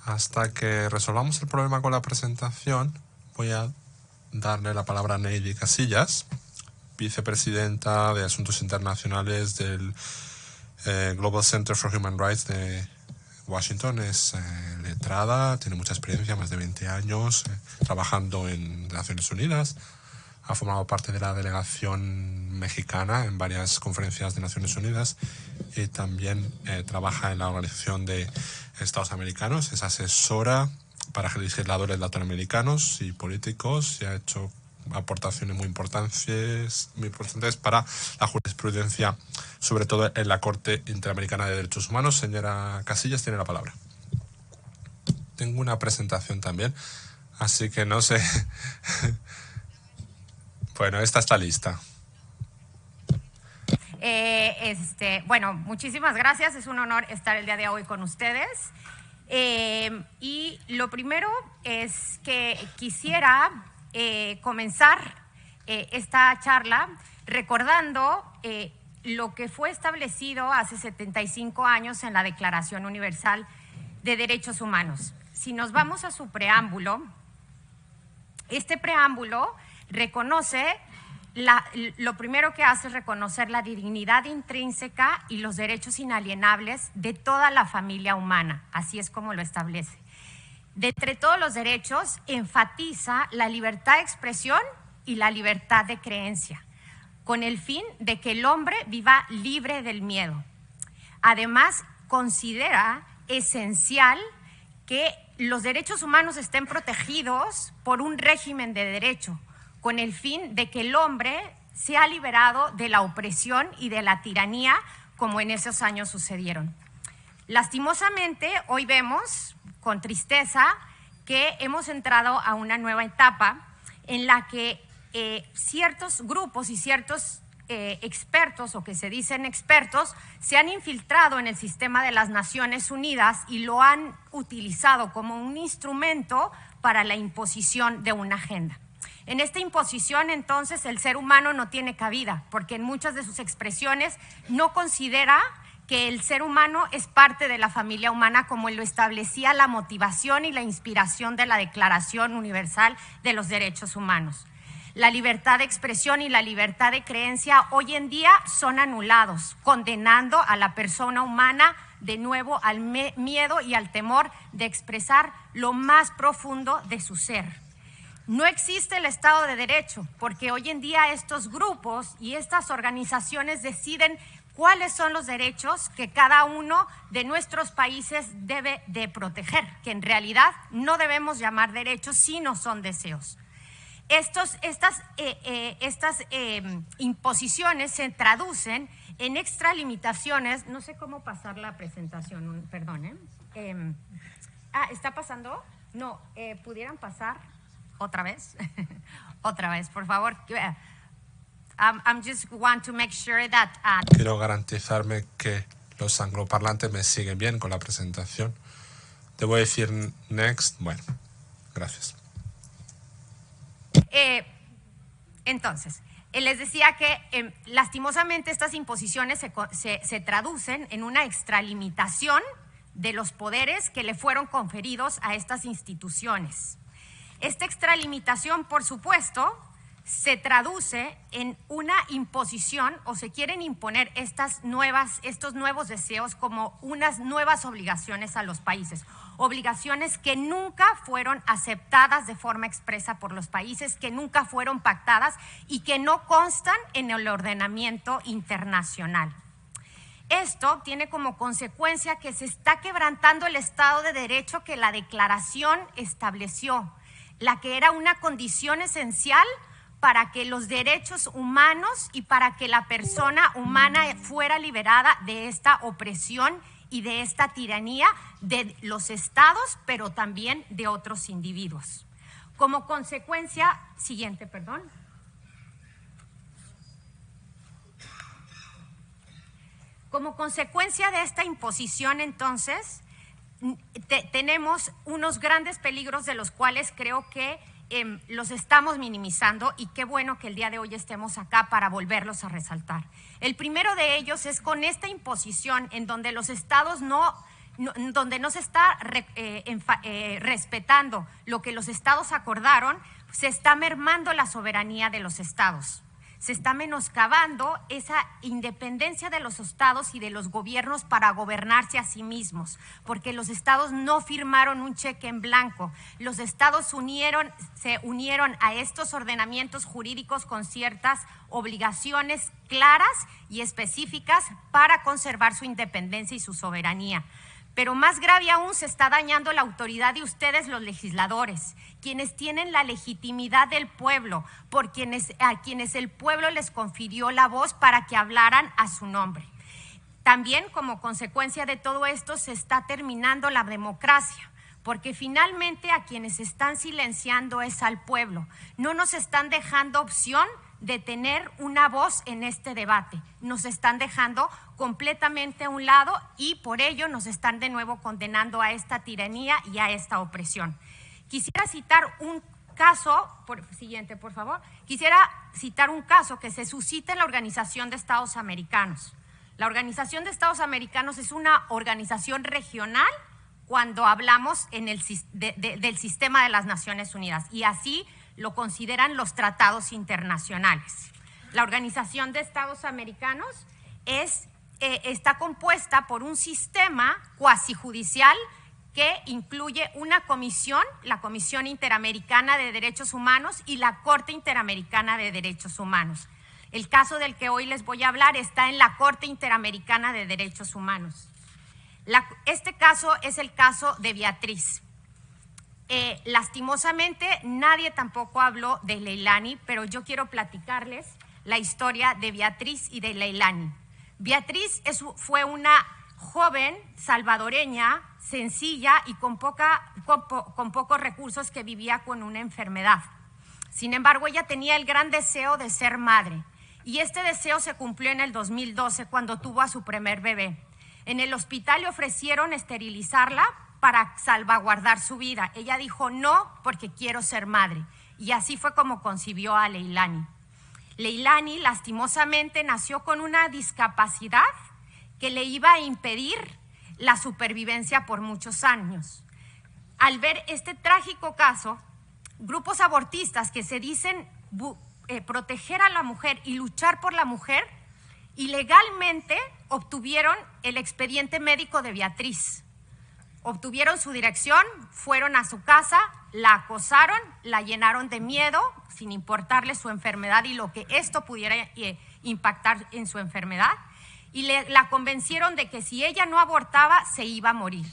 Hasta que resolvamos el problema con la presentación, voy a darle la palabra a Neidy Casillas, vicepresidenta de Asuntos Internacionales del Global Center for Human Rights de Washington. Es letrada, tiene mucha experiencia, más de 20 años, trabajando en Naciones Unidas. Ha formado parte de la delegación mexicana en varias conferencias de Naciones Unidas y también trabaja en la Organización de Estados Americanos. Es asesora para legisladores latinoamericanos y políticos y ha hecho aportaciones muy importantes para la jurisprudencia, sobre todo en la Corte Interamericana de Derechos Humanos. Señora Casillas, tiene la palabra. Tengo una presentación también, así que no sé. Bueno, esta está lista. Bueno, muchísimas gracias. Es un honor estar el día de hoy con ustedes. Y lo primero es que quisiera comenzar esta charla recordando lo que fue establecido hace 75 años en la Declaración Universal de Derechos Humanos. Si nos vamos a su preámbulo, este preámbulo reconoce, lo primero que hace es reconocer la dignidad intrínseca y los derechos inalienables de toda la familia humana, así es como lo establece. De entre todos los derechos, enfatiza la libertad de expresión y la libertad de creencia, con el fin de que el hombre viva libre del miedo. Además, considera esencial que los derechos humanos estén protegidos por un régimen de derecho, con el fin de que el hombre sea liberado de la opresión y de la tiranía, como en esos años sucedieron. Lastimosamente, hoy vemos con tristeza que hemos entrado a una nueva etapa en la que ciertos grupos y ciertos expertos, o que se dicen expertos, se han infiltrado en el sistema de las Naciones Unidas y lo han utilizado como un instrumento para la imposición de una agenda. En esta imposición, entonces, el ser humano no tiene cabida, porque en muchas de sus expresiones no considera que el ser humano es parte de la familia humana, como lo establecía la motivación y la inspiración de la Declaración Universal de los Derechos Humanos. La libertad de expresión y la libertad de creencia hoy en día son anulados, condenando a la persona humana de nuevo al miedo y al temor de expresar lo más profundo de su ser. No existe el Estado de Derecho, porque hoy en día estos grupos y estas organizaciones deciden cuáles son los derechos que cada uno de nuestros países debe de proteger, que en realidad no debemos llamar derechos, sino son deseos. Estas imposiciones se traducen en extralimitaciones. No sé cómo pasar la presentación, perdón. ¿Está pasando? No, ¿pudieran pasar otra vez? Otra vez, por favor. I'm just want to make sure that… Quiero garantizarme que los angloparlantes me siguen bien con la presentación. Debo decir next. Bueno, gracias. Entonces, les decía que lastimosamente estas imposiciones se traducen en una extralimitación de los poderes que le fueron conferidos a estas instituciones. Esta extralimitación, por supuesto, se traduce en una imposición, o se quieren imponer estos nuevos deseos como unas nuevas obligaciones a los países, obligaciones que nunca fueron aceptadas de forma expresa por los países, que nunca fueron pactadas y que no constan en el ordenamiento internacional. Esto tiene como consecuencia que se está quebrantando el Estado de Derecho que la Declaración estableció, la que era una condición esencial para que los derechos humanos y para que la persona humana fuera liberada de esta opresión y de esta tiranía de los estados, pero también de otros individuos. Como consecuencia, Como consecuencia de esta imposición, entonces, tenemos unos grandes peligros de los cuales creo que los estamos minimizando, y qué bueno que el día de hoy estemos acá para volverlos a resaltar. El primero de ellos es con esta imposición en donde los estados no donde no se está respetando lo que los estados acordaron, se está mermando la soberanía de los estados. Se está menoscabando esa independencia de los estados y de los gobiernos para gobernarse a sí mismos, porque los estados no firmaron un cheque en blanco. Los estados se unieron a estos ordenamientos jurídicos con ciertas obligaciones claras y específicas para conservar su independencia y su soberanía. Pero más grave aún, se está dañando la autoridad de ustedes, los legisladores, quienes tienen la legitimidad del pueblo, a quienes el pueblo les confirió la voz para que hablaran a su nombre. También, como consecuencia de todo esto, se está terminando la democracia, porque finalmente a quienes están silenciando es al pueblo. No nos están dejando opción de tener una voz en este debate. Nos están dejando completamente a un lado y por ello nos están de nuevo condenando a esta tiranía y a esta opresión. Quisiera citar un caso, siguiente por favor, quisiera citar un caso que se suscita en la Organización de Estados Americanos. La Organización de Estados Americanos es una organización regional cuando hablamos del sistema de las Naciones Unidas, y así lo consideran los tratados internacionales. La Organización de Estados Americanos está compuesta por un sistema cuasi judicial que incluye una comisión, la Comisión Interamericana de Derechos Humanos y la Corte Interamericana de Derechos Humanos. El caso del que hoy les voy a hablar está en la Corte Interamericana de Derechos Humanos. Este caso es el caso de Beatriz. Lastimosamente, nadie tampoco habló de Leilani, pero yo quiero platicarles la historia de Beatriz y de Leilani. Beatriz fue una joven salvadoreña, sencilla y con pocos recursos, que vivía con una enfermedad. Sin embargo, ella tenía el gran deseo de ser madre, y este deseo se cumplió en el 2012 cuando tuvo a su primer bebé. En el hospital le ofrecieron esterilizarla para salvaguardar su vida. Ella dijo no, porque quiero ser madre, y así fue como concibió a Leilani. Leilani lastimosamente nació con una discapacidad que le iba a impedir la supervivencia por muchos años. Al ver este trágico caso, grupos abortistas que se dicen proteger a la mujer y luchar por la mujer, ilegalmente obtuvieron el expediente médico de Beatriz. Obtuvieron su dirección, fueron a su casa, la acosaron, la llenaron de miedo, sin importarle su enfermedad y lo que esto pudiera impactar en su enfermedad, y la convencieron de que si ella no abortaba, se iba a morir.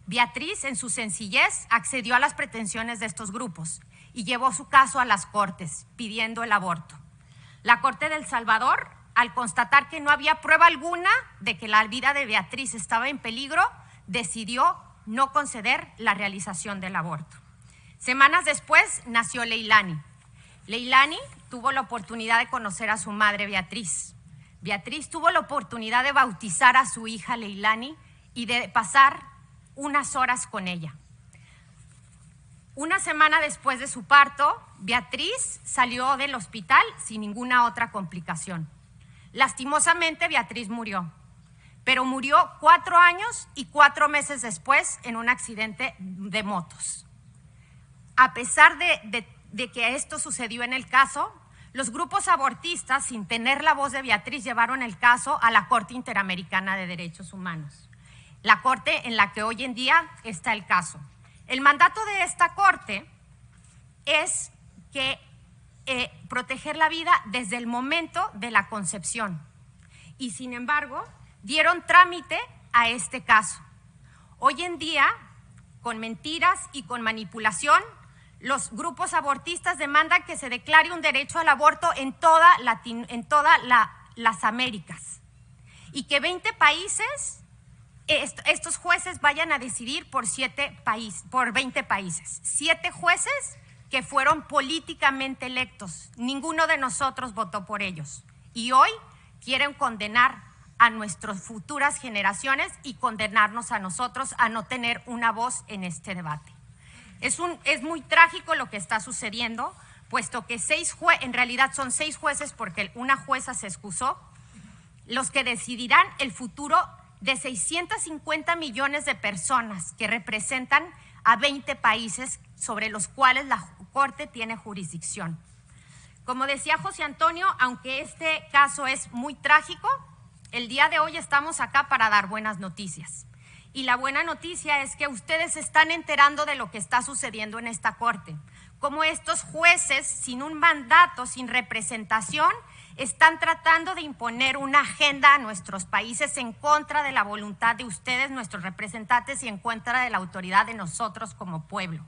Beatriz, en su sencillez, accedió a las pretensiones de estos grupos y llevó su caso a las cortes, pidiendo el aborto. La Corte de El Salvador, al constatar que no había prueba alguna de que la vida de Beatriz estaba en peligro, decidió no conceder la realización del aborto. Semanas después nació Leilani. Leilani tuvo la oportunidad de conocer a su madre Beatriz. Beatriz tuvo la oportunidad de bautizar a su hija Leilani y de pasar unas horas con ella. Una semana después de su parto, Beatriz salió del hospital sin ninguna otra complicación. Lastimosamente, Beatriz murió, pero murió 4 años y 4 meses después en un accidente de motos. A pesar de que esto sucedió en el caso, los grupos abortistas, sin tener la voz de Beatriz, llevaron el caso a la Corte Interamericana de Derechos Humanos, la corte en la que hoy en día está el caso. El mandato de esta corte es que proteger la vida desde el momento de la concepción, y sin embargo dieron trámite a este caso. Hoy en día, con mentiras y con manipulación, los grupos abortistas demandan que se declare un derecho al aborto en todas las Américas, y que 20 países, estos jueces vayan a decidir por 20 países. 7 jueces que fueron políticamente electos. Ninguno de nosotros votó por ellos. Y hoy quieren condenar a nuestras futuras generaciones y condenarnos a nosotros a no tener una voz en este debate. Es muy trágico lo que está sucediendo, puesto que en realidad son 6 jueces, porque una jueza se excusó, los que decidirán el futuro de 650 millones de personas que representan a 20 países sobre los cuales la Corte tiene jurisdicción. Como decía José Antonio, aunque este caso es muy trágico, el día de hoy estamos acá para dar buenas noticias. Y la buena noticia es que ustedes se están enterando de lo que está sucediendo en esta Corte. Cómo estos jueces, sin un mandato, sin representación, están tratando de imponer una agenda a nuestros países en contra de la voluntad de ustedes, nuestros representantes, y en contra de la autoridad de nosotros como pueblo.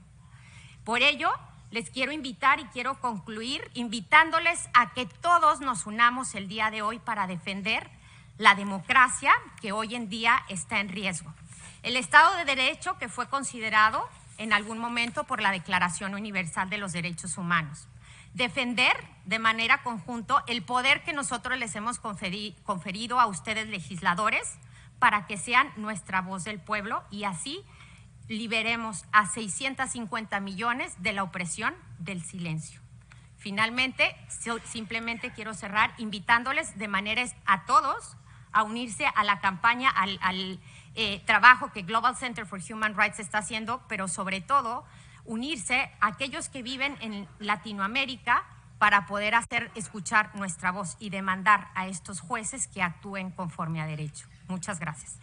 Por ello, les quiero invitar y quiero concluir invitándoles a que todos nos unamos el día de hoy para defender la democracia que hoy en día está en riesgo. El Estado de Derecho que fue considerado en algún momento por la Declaración Universal de los Derechos Humanos. Defender de manera conjunta el poder que nosotros les hemos conferido a ustedes legisladores para que sean nuestra voz del pueblo y así liberemos a 650 millones de la opresión del silencio. Finalmente, simplemente quiero cerrar invitándoles de manera a todos a unirse a la campaña, al trabajo que Global Center for Human Rights está haciendo, pero sobre todo unirse a aquellos que viven en Latinoamérica para poder hacer escuchar nuestra voz y demandar a estos jueces que actúen conforme a derecho. Muchas gracias.